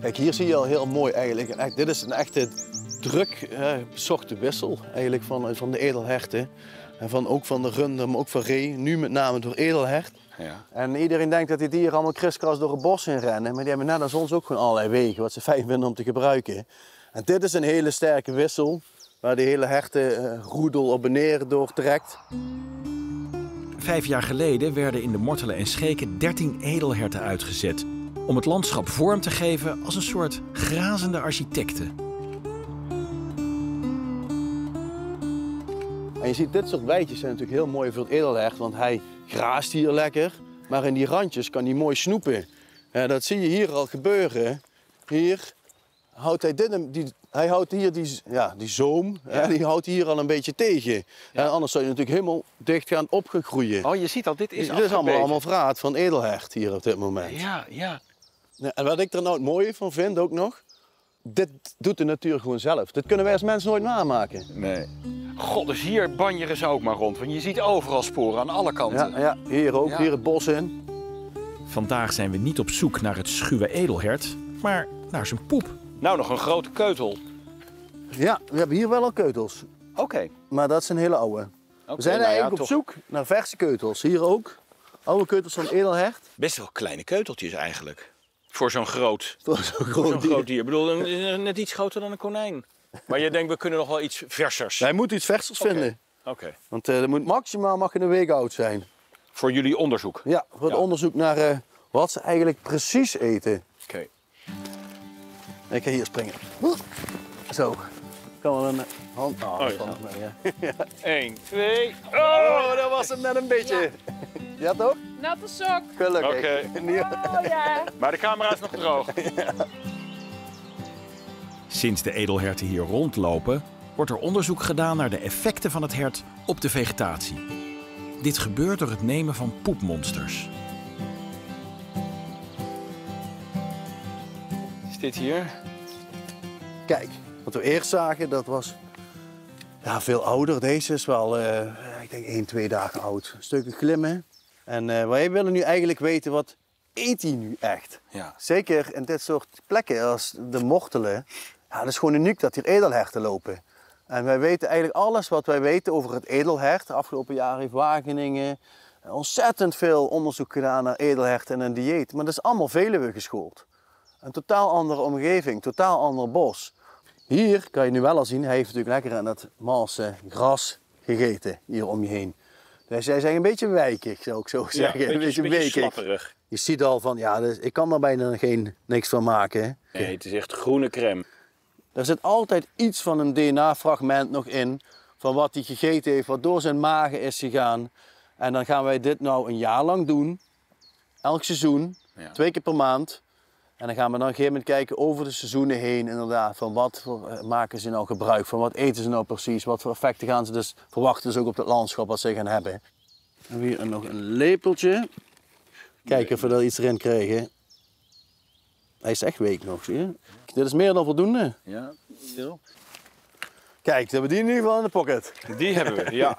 Kijk, hier zie je al heel mooi eigenlijk. Dit is een echte druk bezochte wissel eigenlijk van de edelherten. En ook van de runder, maar ook van ree. Nu met name door edelhert. Ja. En iedereen denkt dat die dieren allemaal kriskras door het bos in rennen. Maar die hebben net als ons ook gewoon allerlei wegen wat ze fijn vinden om te gebruiken. En dit is een hele sterke wissel. Waar de hele hertenroedel op en neer doortrekt. 5 jaar geleden werden in de Mortelen en Scheken 13 edelherten uitgezet. Om het landschap vorm te geven als een soort grazende architecten. En je ziet, dit soort weidjes zijn natuurlijk heel mooi voor het edelhert. Want hij graast hier lekker. Maar in die randjes kan hij mooi snoepen. Dat zie je hier al gebeuren. Hier houdt hij hij houdt hier die zoom, Ja. die houdt hier al een beetje tegen. Ja. En anders zou je natuurlijk helemaal dicht gaan opgegroeien. Oh, je ziet al, dit is Dit is allemaal vraat van edelhert hier op dit moment. Ja, ja. Ja, en wat ik er nou het mooie van vind ook nog, dit doet de natuur gewoon zelf. Dit kunnen wij als mensen nooit namaken. Nee. God, dus hier banjeren ze ook maar rond. Want je ziet overal sporen aan alle kanten. Ja, hier ook, Ja. hier het bos in. Vandaag zijn we niet op zoek naar het schuwe edelhert, maar naar zijn poep. Nou, nog een grote keutel. Ja, we hebben hier wel al keutels. Oké. Maar dat zijn hele oude. We zijn nou ja, eigenlijk op zoek naar verse keutels. Hier ook. Oude keutels van edelhert. Best wel kleine keuteltjes eigenlijk. Voor zo'n groot, Voor zo'n voor groot zo'n dier. groot dier. Ik bedoel, net iets groter dan een konijn. Maar je denkt, we kunnen nog wel iets versers. Wij moeten iets versers vinden. Oké. Want er moet mag een week oud zijn. Voor jullie onderzoek. Ja, voor het Ja. onderzoek naar wat ze eigenlijk precies eten. Oké. Ik ga hier springen. Zo. Kan wel een hand. Oh, dat ja. valt mee, ja. 1, 2. Oh, dat was hem net een beetje. Ja, toch? Natte sok. Gelukkig. Oké. Oh ja. Maar de camera is nog droog. Sinds de edelherten hier rondlopen, wordt er onderzoek gedaan naar de effecten van het hert op de vegetatie. Dit gebeurt door het nemen van poepmonsters. Is dit hier? Kijk, wat we eerst zagen, dat was veel ouder. Deze is wel, ik denk 1, 2 dagen oud. Stukken glimmen. En wij willen nu eigenlijk weten, wat eet hij nu echt? Ja. Zeker in dit soort plekken als de Mortelen. Ja, het is gewoon uniek dat hier edelherten lopen. En wij weten eigenlijk alles wat wij weten over het edelhert. De afgelopen jaren heeft Wageningen ontzettend veel onderzoek gedaan naar edelherten en een dieet. Maar dat is allemaal Veluwe geschoold. Een totaal andere omgeving, totaal ander bos. Hier kan je nu wel al zien, hij heeft natuurlijk lekker aan het malse gras gegeten, hier om je heen. Dus zij zijn een beetje wijkig, zou ik zo zeggen. Ja, een beetje weekig. slapperig. Je ziet al van, ja, dus ik kan daar bijna niks van maken. Hè. Nee, het is echt groene crème. Er zit altijd iets van een DNA-fragment nog in, van wat hij gegeten heeft, wat door zijn magen is gegaan. En dan gaan wij dit nou een jaar lang doen, elk seizoen, Ja. 2 keer per maand. En dan gaan we dan op een gegeven moment kijken over de seizoenen heen, inderdaad, van wat maken ze nou gebruik van, wat eten ze nou precies, wat voor effecten gaan ze dus verwachten dus ook op het landschap wat ze gaan hebben. Dan hebben we hier nog een lepeltje. Kijken of we er iets erin krijgen. Hij is echt week nog, zie je? Dit is meer dan voldoende. Ja, Kijk, dan hebben we die in ieder geval in de pocket. die hebben we, ja.